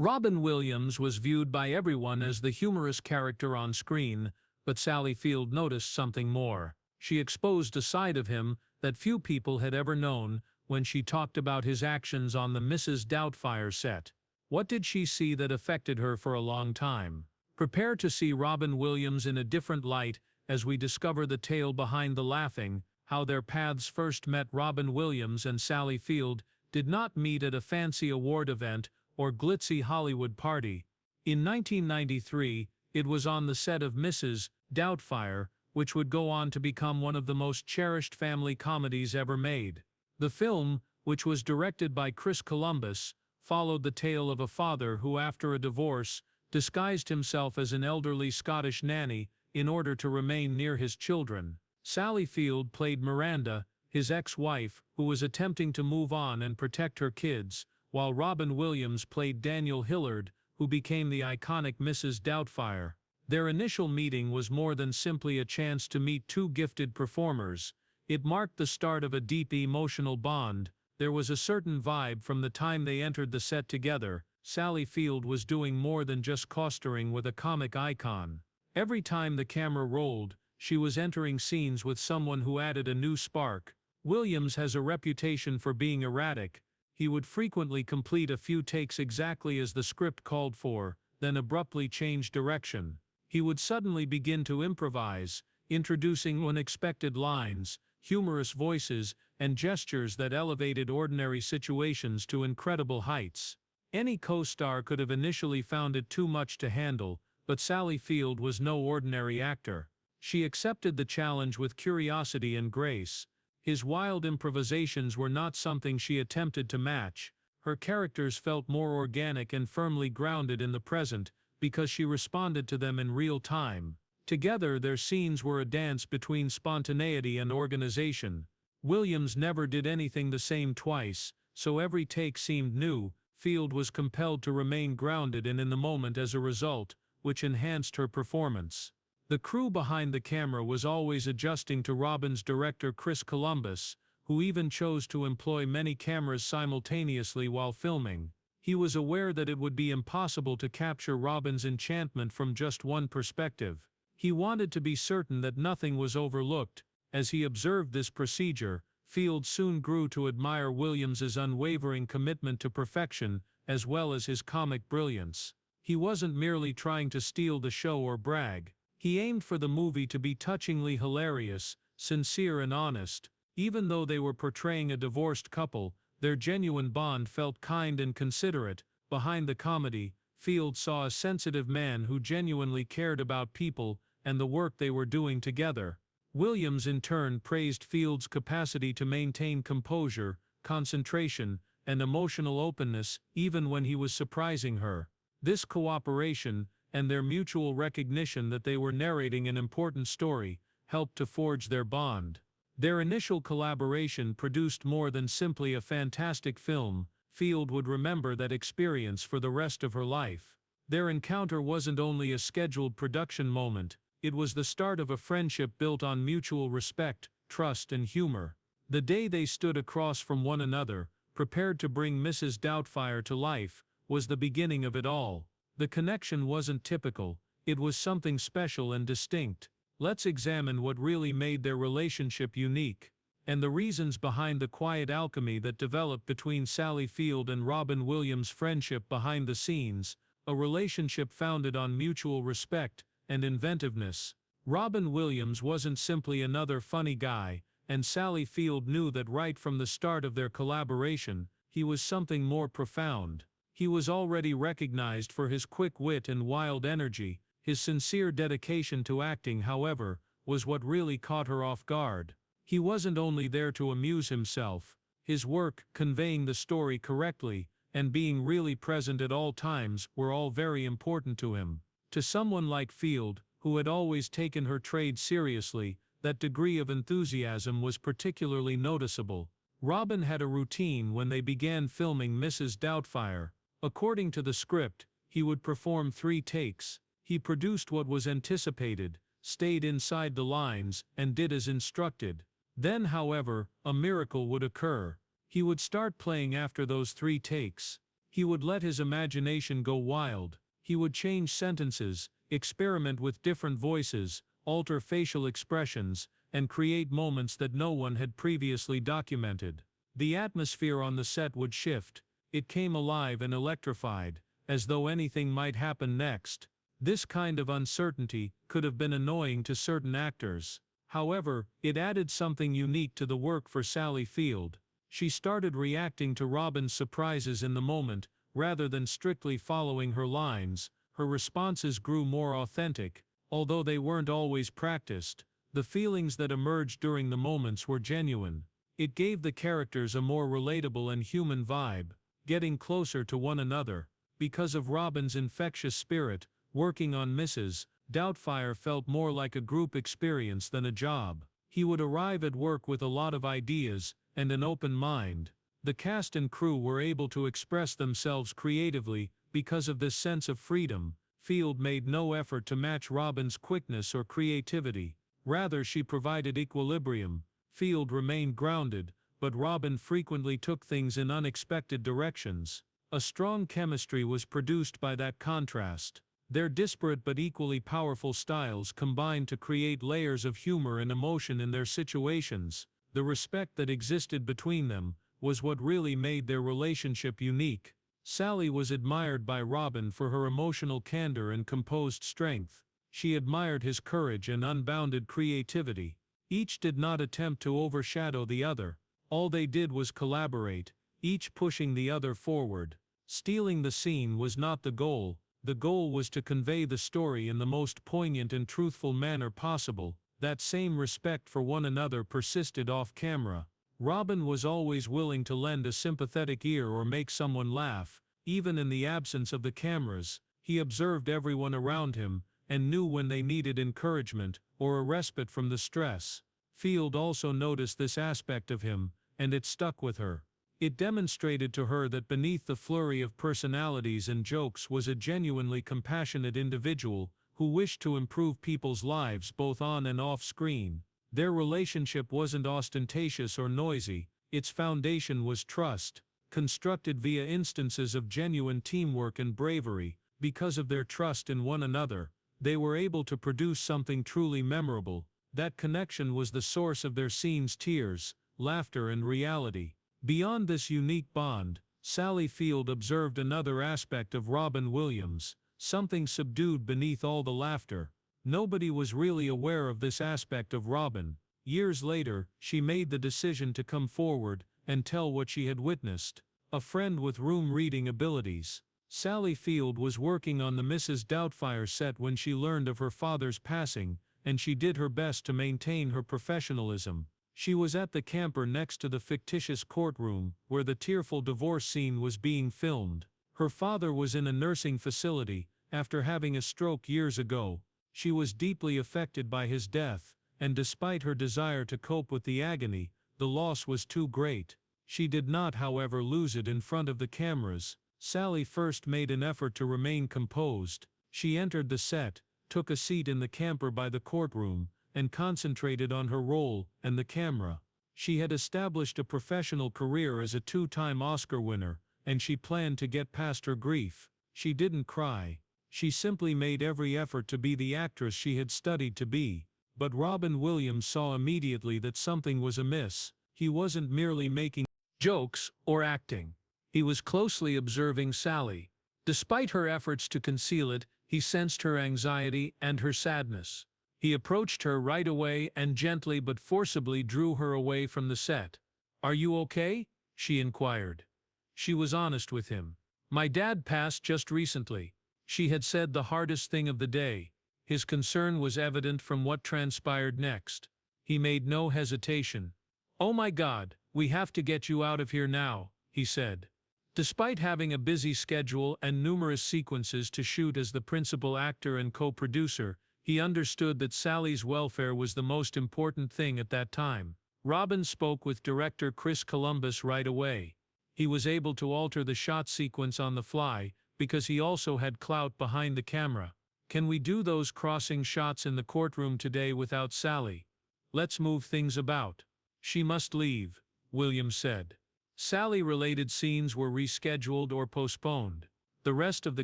Robin Williams was viewed by everyone as the humorous character on screen, but Sally Field noticed something more. She exposed a side of him that few people had ever known when she talked about his actions on the Mrs. Doubtfire set. What did she see that affected her for a long time? Prepare to see Robin Williams in a different light as we discover the tale behind the laughing, how their paths first met. Robin Williams and Sally Field did not meet at a fancy award event or glitzy Hollywood party. In 1993, it was on the set of Mrs. Doubtfire, which would go on to become one of the most cherished family comedies ever made. The film, which was directed by Chris Columbus, followed the tale of a father who, after a divorce, disguised himself as an elderly Scottish nanny in order to remain near his children. Sally Field played Miranda, his ex-wife, who was attempting to move on and protect her kids, while Robin Williams played Daniel Hillard, who became the iconic Mrs. Doubtfire. Their initial meeting was more than simply a chance to meet two gifted performers. It marked the start of a deep emotional bond. There was a certain vibe from the time they entered the set together. Sally Field was doing more than just costuming with a comic icon. Every time the camera rolled, she was entering scenes with someone who added a new spark. Williams has a reputation for being erratic. He would frequently complete a few takes exactly as the script called for, then abruptly change direction. He would suddenly begin to improvise, introducing unexpected lines, humorous voices, and gestures that elevated ordinary situations to incredible heights. Any co-star could have initially found it too much to handle, but Sally Field was no ordinary actor. She accepted the challenge with curiosity and grace. His wild improvisations were not something she attempted to match. Her characters felt more organic and firmly grounded in the present because she responded to them in real time. Together, their scenes were a dance between spontaneity and organization. Williams never did anything the same twice, so every take seemed new. Field was compelled to remain grounded and in the moment as a result, which enhanced her performance. The crew behind the camera was always adjusting to Robin's director Chris Columbus, who even chose to employ many cameras simultaneously while filming. He was aware that it would be impossible to capture Robin's enchantment from just one perspective. He wanted to be certain that nothing was overlooked. As he observed this procedure, Field soon grew to admire Williams's unwavering commitment to perfection, as well as his comic brilliance. He wasn't merely trying to steal the show or brag. He aimed for the movie to be touchingly hilarious, sincere and honest. Even though they were portraying a divorced couple, their genuine bond felt kind and considerate. Behind the comedy, Field saw a sensitive man who genuinely cared about people and the work they were doing together. Williams in turn praised Field's capacity to maintain composure, concentration, and emotional openness even when he was surprising her. This cooperation, and their mutual recognition that they were narrating an important story, helped to forge their bond. Their initial collaboration produced more than simply a fantastic film. Field would remember that experience for the rest of her life. Their encounter wasn't only a scheduled production moment, it was the start of a friendship built on mutual respect, trust, and humor. The day they stood across from one another, prepared to bring Mrs. Doubtfire to life, was the beginning of it all. The connection wasn't typical, it was something special and distinct. Let's examine what really made their relationship unique, and the reasons behind the quiet alchemy that developed between Sally Field and Robin Williams' friendship behind the scenes, a relationship founded on mutual respect and inventiveness. Robin Williams wasn't simply another funny guy, and Sally Field knew that right from the start of their collaboration, he was something more profound. He was already recognized for his quick wit and wild energy. His sincere dedication to acting, however, was what really caught her off guard. He wasn't only there to amuse himself. His work, conveying the story correctly, and being really present at all times were all very important to him. To someone like Field, who had always taken her trade seriously, that degree of enthusiasm was particularly noticeable. Robin had a routine when they began filming Mrs. Doubtfire. According to the script, he would perform 3 takes. He produced what was anticipated, stayed inside the lines, and did as instructed. Then, however, a miracle would occur. He would start playing after those 3 takes. He would let his imagination go wild. He would change sentences, experiment with different voices, alter facial expressions, and create moments that no one had previously documented. The atmosphere on the set would shift. It came alive and electrified, as though anything might happen next. This kind of uncertainty could have been annoying to certain actors. However, it added something unique to the work for Sally Field. She started reacting to Robin's surprises in the moment, rather than strictly following her lines. Her responses grew more authentic, although they weren't always practiced. The feelings that emerged during the moments were genuine. It gave the characters a more relatable and human vibe, getting closer to one another. Because of Robin's infectious spirit, working on Mrs. Doubtfire felt more like a group experience than a job. He would arrive at work with a lot of ideas and an open mind. The cast and crew were able to express themselves creatively because of this sense of freedom. Field made no effort to match Robin's quickness or creativity. Rather, she provided equilibrium. Field remained grounded, but Robin frequently took things in unexpected directions. A strong chemistry was produced by that contrast. Their disparate but equally powerful styles combined to create layers of humor and emotion in their situations. The respect that existed between them was what really made their relationship unique. Sally was admired by Robin for her emotional candor and composed strength. She admired his courage and unbounded creativity. Each did not attempt to overshadow the other. All they did was collaborate, each pushing the other forward. Stealing the scene was not the goal. The goal was to convey the story in the most poignant and truthful manner possible. That same respect for one another persisted off camera. Robin was always willing to lend a sympathetic ear or make someone laugh. Even in the absence of the cameras, he observed everyone around him and knew when they needed encouragement or a respite from the stress. Field also noticed this aspect of him, and it stuck with her. It demonstrated to her that beneath the flurry of personalities and jokes was a genuinely compassionate individual who wished to improve people's lives both on and off screen. Their relationship wasn't ostentatious or noisy. Its foundation was trust, constructed via instances of genuine teamwork and bravery. Because of their trust in one another, they were able to produce something truly memorable. That connection was the source of their scenes' tears, laughter, and reality. Beyond this unique bond, Sally Field observed another aspect of Robin Williams, something subdued beneath all the laughter. Nobody was really aware of this aspect of Robin. Years later, she made the decision to come forward and tell what she had witnessed. A friend with room-reading abilities. Sally Field was working on the Mrs. Doubtfire set when she learned of her father's passing, and she did her best to maintain her professionalism. She was at the camper next to the fictitious courtroom, where the tearful divorce scene was being filmed. Her father was in a nursing facility, after having a stroke years ago. She was deeply affected by his death, and despite her desire to cope with the agony, the loss was too great. She did not, however, lose it in front of the cameras. Sally first made an effort to remain composed. She entered the set, took a seat in the camper by the courtroom, and concentrated on her role and the camera. She had established a professional career as a two-time Oscar winner, and she planned to get past her grief. She didn't cry. She simply made every effort to be the actress she had studied to be. But Robin Williams saw immediately that something was amiss. He wasn't merely making jokes or acting. He was closely observing Sally. Despite her efforts to conceal it, he sensed her anxiety and her sadness. He approached her right away and gently but forcibly drew her away from the set. "Are you okay?" she inquired. She was honest with him. "My dad passed just recently." She had said the hardest thing of the day. His concern was evident from what transpired next. He made no hesitation. "Oh my God, we have to get you out of here now," he said. Despite having a busy schedule and numerous sequences to shoot as the principal actor and co-producer, he understood that Sally's welfare was the most important thing at that time. Robin spoke with director Chris Columbus right away. He was able to alter the shot sequence on the fly, because he also had clout behind the camera. "Can we do those crossing shots in the courtroom today without Sally? Let's move things about." "She must leave," Williams said. Sally-related scenes were rescheduled or postponed. The rest of the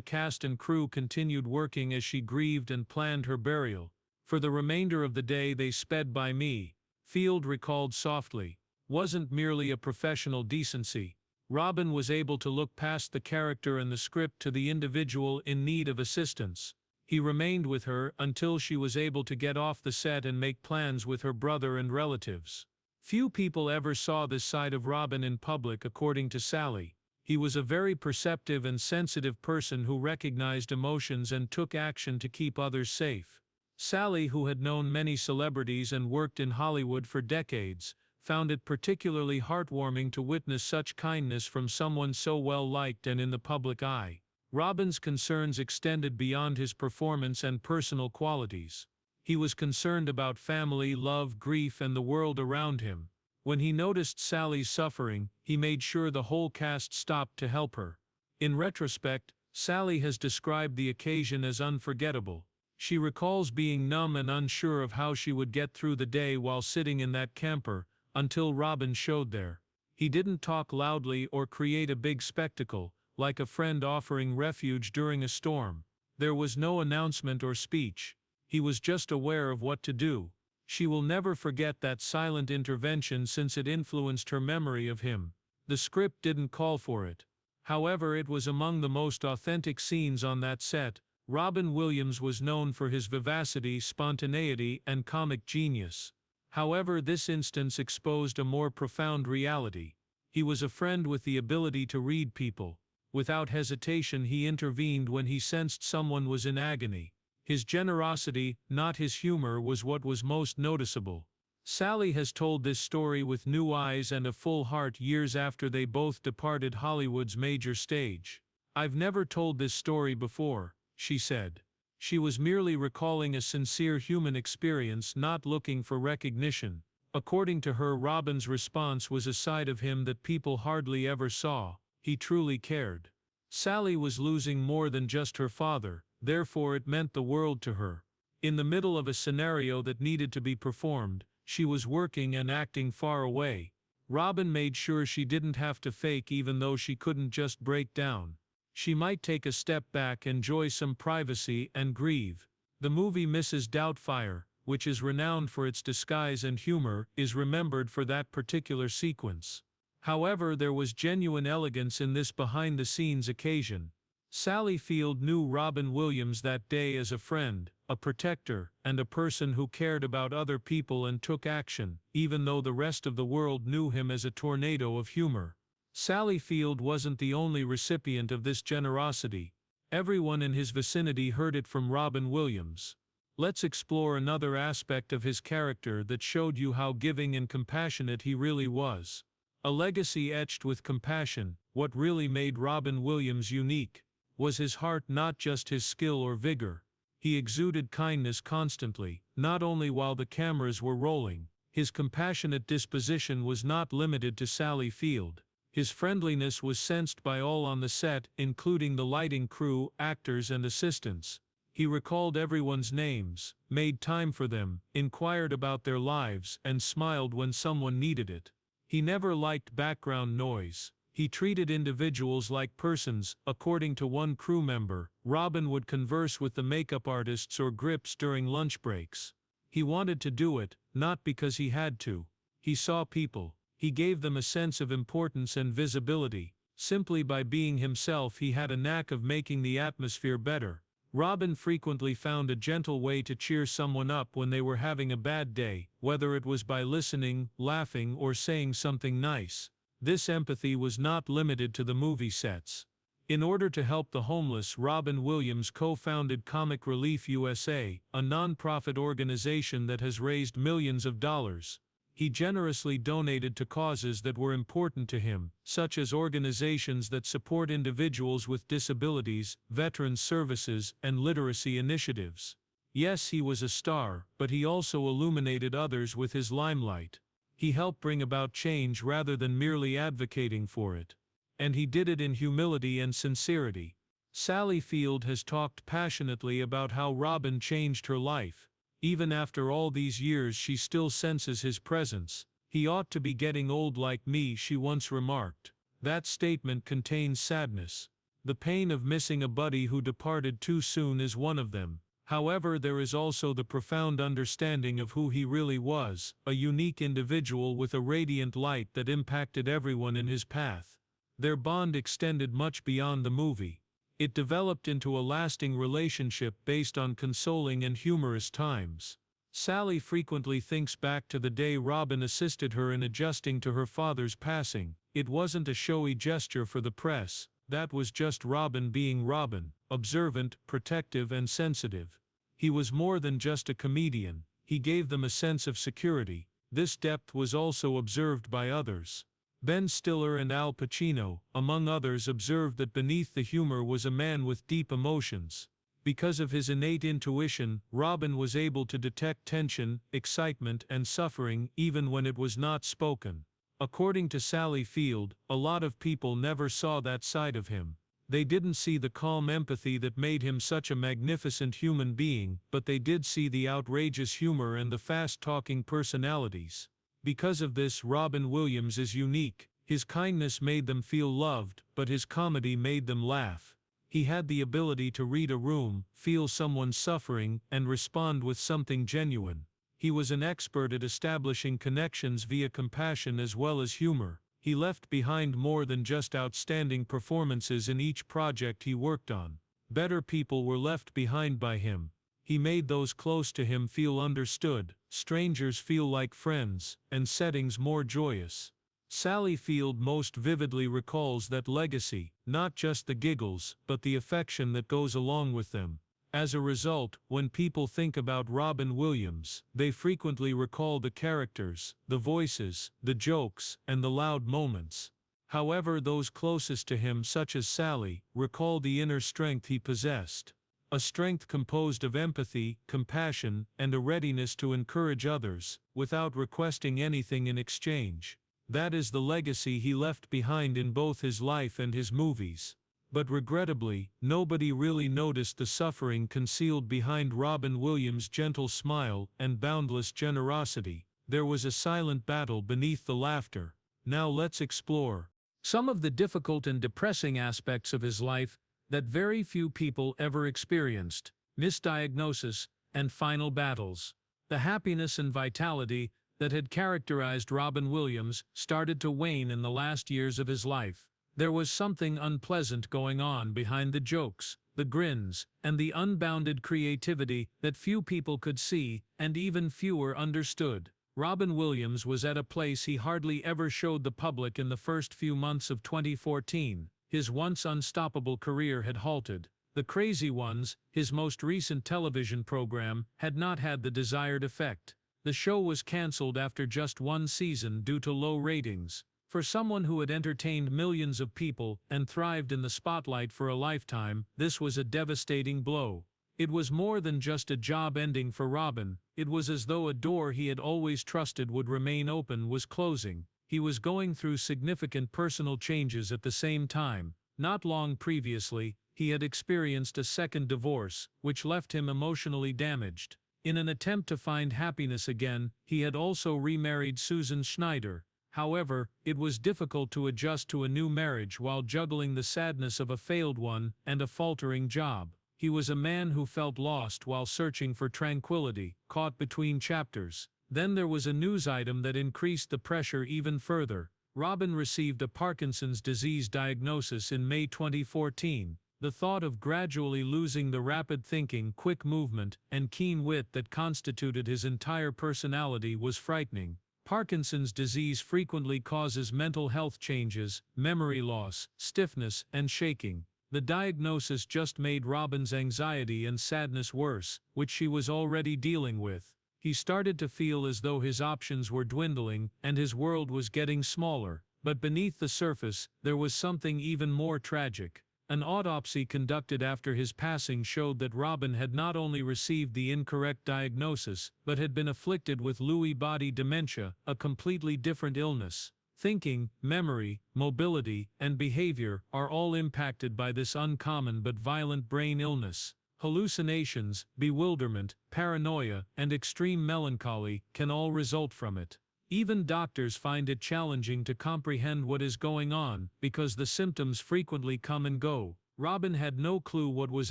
cast and crew continued working as she grieved and planned her burial. For the remainder of the day they sped by me, Field recalled softly. Wasn't merely a professional decency. Robin was able to look past the character and the script to the individual in need of assistance. He remained with her until she was able to get off the set and make plans with her brother and relatives. Few people ever saw this side of Robin in public, according to Sally. He was a very perceptive and sensitive person who recognized emotions and took action to keep others safe. Sally, who had known many celebrities and worked in Hollywood for decades, found it particularly heartwarming to witness such kindness from someone so well-liked and in the public eye. Robin's concerns extended beyond his performance and personal qualities. He was concerned about family, love, grief, and the world around him. When he noticed Sally's suffering, he made sure the whole cast stopped to help her. In retrospect, Sally has described the occasion as unforgettable. She recalls being numb and unsure of how she would get through the day while sitting in that camper, until Robin showed there. He didn't talk loudly or create a big spectacle, like a friend offering refuge during a storm. There was no announcement or speech. He was just aware of what to do. She will never forget that silent intervention since it influenced her memory of him. The script didn't call for it. However, it was among the most authentic scenes on that set. Robin Williams was known for his vivacity, spontaneity, and comic genius. However, this instance exposed a more profound reality. He was a friend with the ability to read people. Without hesitation, he intervened when he sensed someone was in agony. His generosity, not his humor, was what was most noticeable. Sally has told this story with new eyes and a full heart years after they both departed Hollywood's major stage. "I've never told this story before," she said. She was merely recalling a sincere human experience, not looking for recognition. According to her, Robin's response was a side of him that people hardly ever saw. He truly cared. Sally was losing more than just her father, therefore it meant the world to her. In the middle of a scenario that needed to be performed, she was working and acting far away. Robin made sure she didn't have to fake, even though she couldn't just break down. She might take a step back, enjoy some privacy, and grieve. The movie Mrs. Doubtfire, which is renowned for its disguise and humor, is remembered for that particular sequence. However, there was genuine elegance in this behind-the-scenes occasion. Sally Field knew Robin Williams that day as a friend, a protector, and a person who cared about other people and took action, even though the rest of the world knew him as a tornado of humor. Sally Field wasn't the only recipient of this generosity. Everyone in his vicinity heard it from Robin Williams. Let's explore another aspect of his character that showed you how giving and compassionate he really was. A legacy etched with compassion. What really made Robin Williams unique was his heart, not just his skill or vigor. He exuded kindness constantly, not only while the cameras were rolling. His compassionate disposition was not limited to Sally Field. His friendliness was sensed by all on the set, including the lighting crew, actors, and assistants. He recalled everyone's names, made time for them, inquired about their lives, and smiled when someone needed it. He never liked background noise. He treated individuals like persons. According to one crew member, Robin would converse with the makeup artists or grips during lunch breaks. He wanted to do it, not because he had to. He saw people. He gave them a sense of importance and visibility. Simply by being himself, he had a knack of making the atmosphere better. Robin frequently found a gentle way to cheer someone up when they were having a bad day, whether it was by listening, laughing, or saying something nice. This empathy was not limited to the movie sets. In order to help the homeless, Robin Williams co-founded Comic Relief USA, a non-profit organization that has raised millions of dollars. He generously donated to causes that were important to him, such as organizations that support individuals with disabilities, veterans services, and literacy initiatives. Yes, he was a star, but he also illuminated others with his limelight. He helped bring about change rather than merely advocating for it. And he did it in humility and sincerity. Sally Field has talked passionately about how Robin changed her life. Even after all these years, she still senses his presence. "He ought to be getting old like me," she once remarked. That statement contains sadness. The pain of missing a buddy who departed too soon is one of them. However, there is also the profound understanding of who he really was, a unique individual with a radiant light that impacted everyone in his path. Their bond extended much beyond the movie. It developed into a lasting relationship based on consoling and humorous times. Sally frequently thinks back to the day Robin assisted her in adjusting to her father's passing. It wasn't a showy gesture for the press, that was just Robin being Robin, observant, protective, and sensitive. He was more than just a comedian, he gave them a sense of security. This depth was also observed by others. Ben Stiller and Al Pacino, among others, observed that beneath the humor was a man with deep emotions. Because of his innate intuition, Robin was able to detect tension, excitement, and suffering even when it was not spoken. According to Sally Field, a lot of people never saw that side of him. They didn't see the calm empathy that made him such a magnificent human being, but they did see the outrageous humor and the fast-talking personalities. Because of this, Robin Williams is unique. His kindness made them feel loved, but his comedy made them laugh. He had the ability to read a room, feel someone's suffering, and respond with something genuine. He was an expert at establishing connections via compassion as well as humor. He left behind more than just outstanding performances in each project he worked on. Better people were left behind by him. He made those close to him feel understood, strangers feel like friends, and settings more joyous. Sally Field most vividly recalls that legacy, not just the giggles, but the affection that goes along with them. As a result, when people think about Robin Williams, they frequently recall the characters, the voices, the jokes, and the loud moments. However, those closest to him, such as Sally, recall the inner strength he possessed. A strength composed of empathy, compassion, and a readiness to encourage others, without requesting anything in exchange. That is the legacy he left behind in both his life and his movies. But regrettably, nobody really noticed the suffering concealed behind Robin Williams' gentle smile and boundless generosity. There was a silent battle beneath the laughter. Now let's explore some of the difficult and depressing aspects of his life that very few people ever experienced: misdiagnosis and final battles. The happiness and vitality that had characterized Robin Williams started to wane in the last years of his life. There was something unpleasant going on behind the jokes, the grins, and the unbounded creativity that few people could see, and even fewer understood. Robin Williams was at a place he hardly ever showed the public in the first few months of 2014. His once unstoppable career had halted. The Crazy Ones, his most recent television program, had not had the desired effect. The show was cancelled after just one season due to low ratings. For someone who had entertained millions of people and thrived in the spotlight for a lifetime, this was a devastating blow. It was more than just a job ending for Robin. It was as though a door he had always trusted would remain open was closing. He was going through significant personal changes at the same time. Not long previously, he had experienced a second divorce, which left him emotionally damaged. In an attempt to find happiness again, he had also remarried Susan Schneider. However, it was difficult to adjust to a new marriage while juggling the sadness of a failed one and a faltering job. He was a man who felt lost while searching for tranquility, caught between chapters. Then there was a news item that increased the pressure even further. Robin received a Parkinson's disease diagnosis in May 2014. The thought of gradually losing the rapid thinking, quick movement, and keen wit that constituted his entire personality was frightening. Parkinson's disease frequently causes mental health changes, memory loss, stiffness, and shaking. The diagnosis just made Robin's anxiety and sadness worse, which she was already dealing with. He started to feel as though his options were dwindling and his world was getting smaller. But beneath the surface, there was something even more tragic. An autopsy conducted after his passing showed that Robin had not only received the incorrect diagnosis, but had been afflicted with Lewy body dementia, a completely different illness. Thinking, memory, mobility, and behavior are all impacted by this uncommon but violent brain illness. Hallucinations, bewilderment, paranoia, and extreme melancholy can all result from it. Even doctors find it challenging to comprehend what is going on, because the symptoms frequently come and go. Robin had no clue what was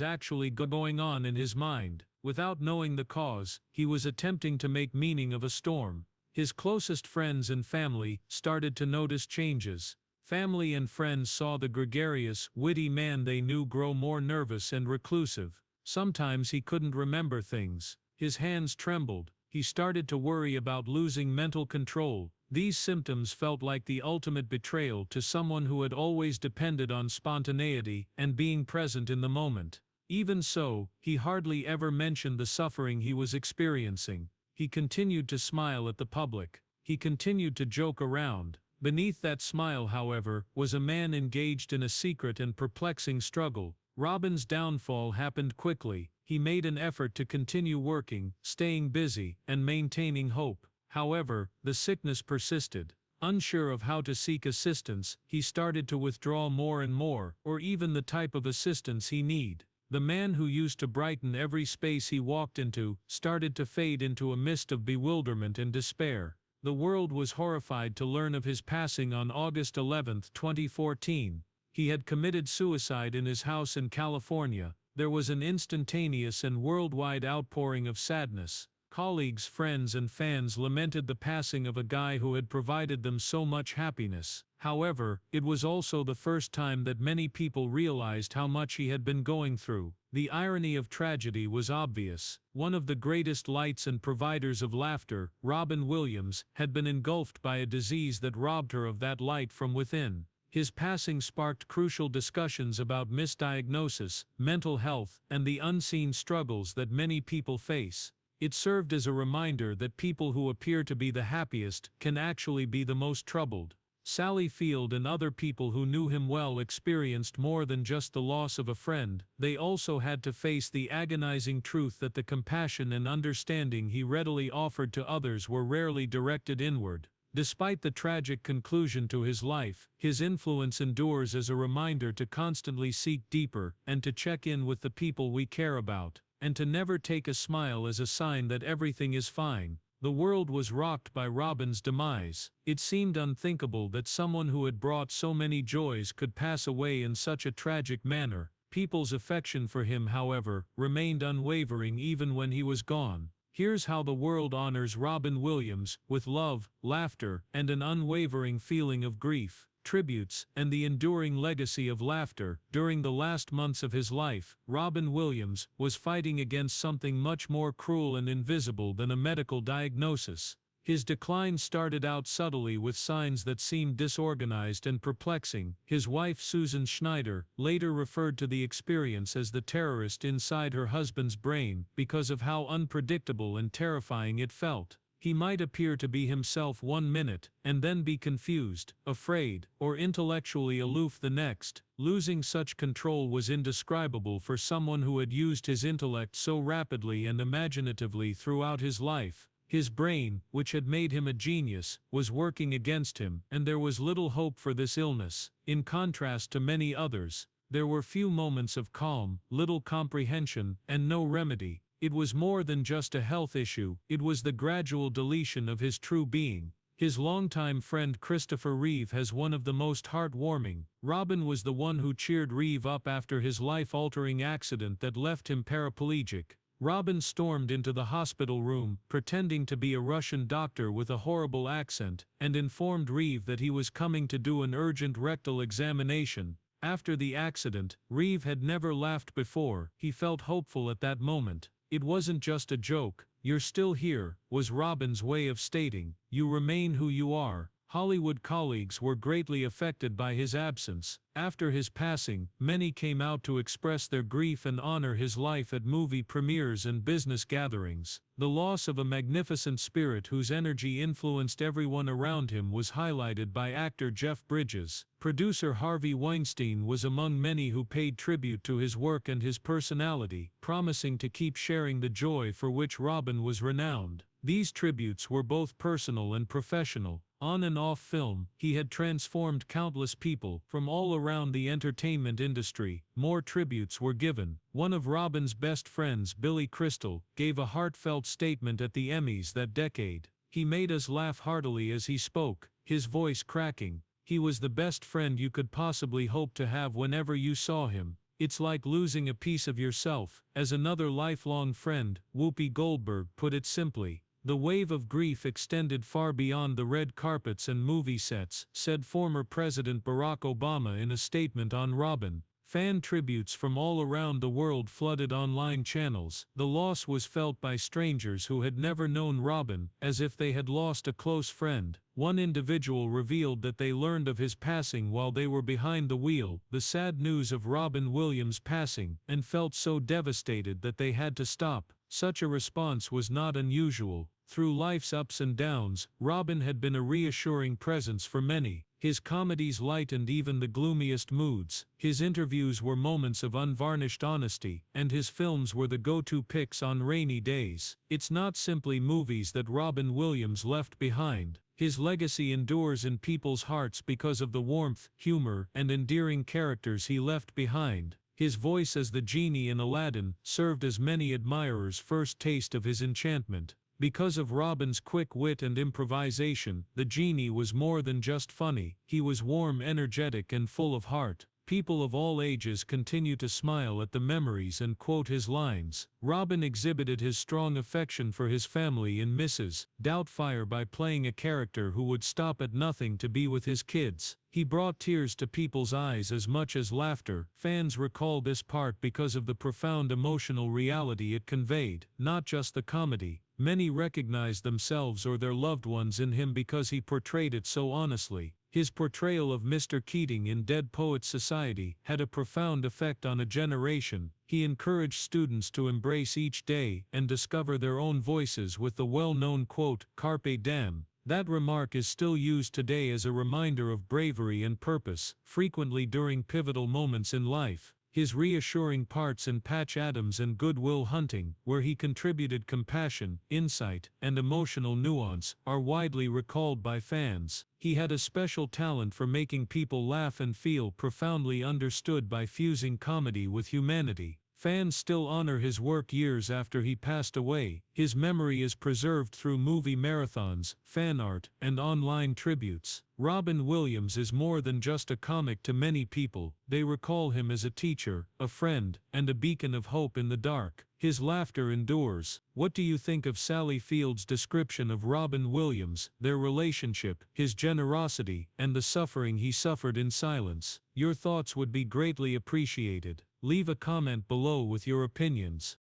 actually going on in his mind. Without knowing the cause, he was attempting to make meaning of a storm. His closest friends and family started to notice changes. Family and friends saw the gregarious, witty man they knew grow more nervous and reclusive. Sometimes he couldn't remember things. His hands trembled. He started to worry about losing mental control. These symptoms felt like the ultimate betrayal to someone who had always depended on spontaneity and being present in the moment. Even so, he hardly ever mentioned the suffering he was experiencing. He continued to smile at the public. He continued to joke around. Beneath that smile, however, was a man engaged in a secret and perplexing struggle. Robin's downfall happened quickly. He made an effort to continue working, staying busy, and maintaining hope. However, the sickness persisted. Unsure of how to seek assistance, he started to withdraw more and more, or even the type of assistance he needed. The man who used to brighten every space he walked into started to fade into a mist of bewilderment and despair. The world was horrified to learn of his passing on August 11, 2014. He had committed suicide in his house in California. There was an instantaneous and worldwide outpouring of sadness. Colleagues, friends, and fans lamented the passing of a guy who had provided them so much happiness. However, it was also the first time that many people realized how much he had been going through. The irony of tragedy was obvious. One of the greatest lights and providers of laughter, Robin Williams, had been engulfed by a disease that robbed her of that light from within. His passing sparked crucial discussions about misdiagnosis, mental health, and the unseen struggles that many people face. It served as a reminder that people who appear to be the happiest can actually be the most troubled. Sally Field and other people who knew him well experienced more than just the loss of a friend. They also had to face the agonizing truth that the compassion and understanding he readily offered to others were rarely directed inward. Despite the tragic conclusion to his life, his influence endures as a reminder to constantly seek deeper and to check in with the people we care about, and to never take a smile as a sign that everything is fine. The world was rocked by Robin's demise. It seemed unthinkable that someone who had brought so many joys could pass away in such a tragic manner. People's affection for him, however, remained unwavering even when he was gone. Here's how the world honors Robin Williams: with love, laughter, and an unwavering feeling of grief. Tributes, and the enduring legacy of laughter. During the last months of his life, Robin Williams was fighting against something much more cruel and invisible than a medical diagnosis. His decline started out subtly with signs that seemed disorganized and perplexing. His wife Susan Schneider later referred to the experience as the terrorist inside her husband's brain because of how unpredictable and terrifying it felt. He might appear to be himself one minute, and then be confused, afraid, or intellectually aloof the next. Losing such control was indescribable for someone who had used his intellect so rapidly and imaginatively throughout his life. His brain, which had made him a genius, was working against him, and there was little hope for this illness. In contrast to many others, there were few moments of calm, little comprehension, and no remedy. It was more than just a health issue, it was the gradual deletion of his true being. His longtime friend Christopher Reeve has one of the most heartwarming. Robin was the one who cheered Reeve up after his life-altering accident that left him paraplegic. Robin stormed into the hospital room, pretending to be a Russian doctor with a horrible accent, and informed Reeve that he was coming to do an urgent rectal examination. After the accident, Reeve had never laughed before. He felt hopeful at that moment. "It wasn't just a joke. You're still here," was Robin's way of stating, "you remain who you are." Hollywood colleagues were greatly affected by his absence. After his passing, many came out to express their grief and honor his life at movie premieres and business gatherings. The loss of a magnificent spirit whose energy influenced everyone around him was highlighted by actor Jeff Bridges. Producer Harvey Weinstein was among many who paid tribute to his work and his personality, promising to keep sharing the joy for which Robin was renowned. These tributes were both personal and professional. On and off film, he had transformed countless people from all around the entertainment industry. More tributes were given. One of Robin's best friends, Billy Crystal, gave a heartfelt statement at the Emmys that decade. He made us laugh heartily as he spoke, his voice cracking. He was the best friend you could possibly hope to have whenever you saw him. It's like losing a piece of yourself, as another lifelong friend, Whoopi Goldberg, put it simply. The wave of grief extended far beyond the red carpets and movie sets, said former President Barack Obama in a statement on Robin. Fan tributes from all around the world flooded online channels. The loss was felt by strangers who had never known Robin, as if they had lost a close friend. One individual revealed that they learned of his passing while they were behind the wheel, the sad news of Robin Williams' passing, and felt so devastated that they had to stop. Such a response was not unusual. Through life's ups and downs, Robin had been a reassuring presence for many. His comedies lightened even the gloomiest moods, his interviews were moments of unvarnished honesty, and his films were the go-to picks on rainy days. It's not simply movies that Robin Williams left behind. His legacy endures in people's hearts because of the warmth, humor, and endearing characters he left behind. His voice as the genie in Aladdin served as many admirers' first taste of his enchantment. Because of Robin's quick wit and improvisation, the genie was more than just funny, he was warm, energetic, and full of heart. People of all ages continue to smile at the memories and quote his lines. Robin exhibited his strong affection for his family in Mrs. Doubtfire by playing a character who would stop at nothing to be with his kids. He brought tears to people's eyes as much as laughter. Fans recall this part because of the profound emotional reality it conveyed, not just the comedy. Many recognized themselves or their loved ones in him because he portrayed it so honestly. His portrayal of Mr. Keating in Dead Poets Society had a profound effect on a generation. He encouraged students to embrace each day and discover their own voices with the well-known quote, "Carpe diem." That remark is still used today as a reminder of bravery and purpose, frequently during pivotal moments in life. His reassuring parts in Patch Adams and Good Will Hunting, where he contributed compassion, insight, and emotional nuance, are widely recalled by fans. He had a special talent for making people laugh and feel profoundly understood by fusing comedy with humanity. Fans still honor his work years after he passed away. His memory is preserved through movie marathons, fan art, and online tributes. Robin Williams is more than just a comic to many people. They recall him as a teacher, a friend, and a beacon of hope in the dark. His laughter endures. What do you think of Sally Field's description of Robin Williams, their relationship, his generosity, and the suffering he suffered in silence? Your thoughts would be greatly appreciated. Leave a comment below with your opinions.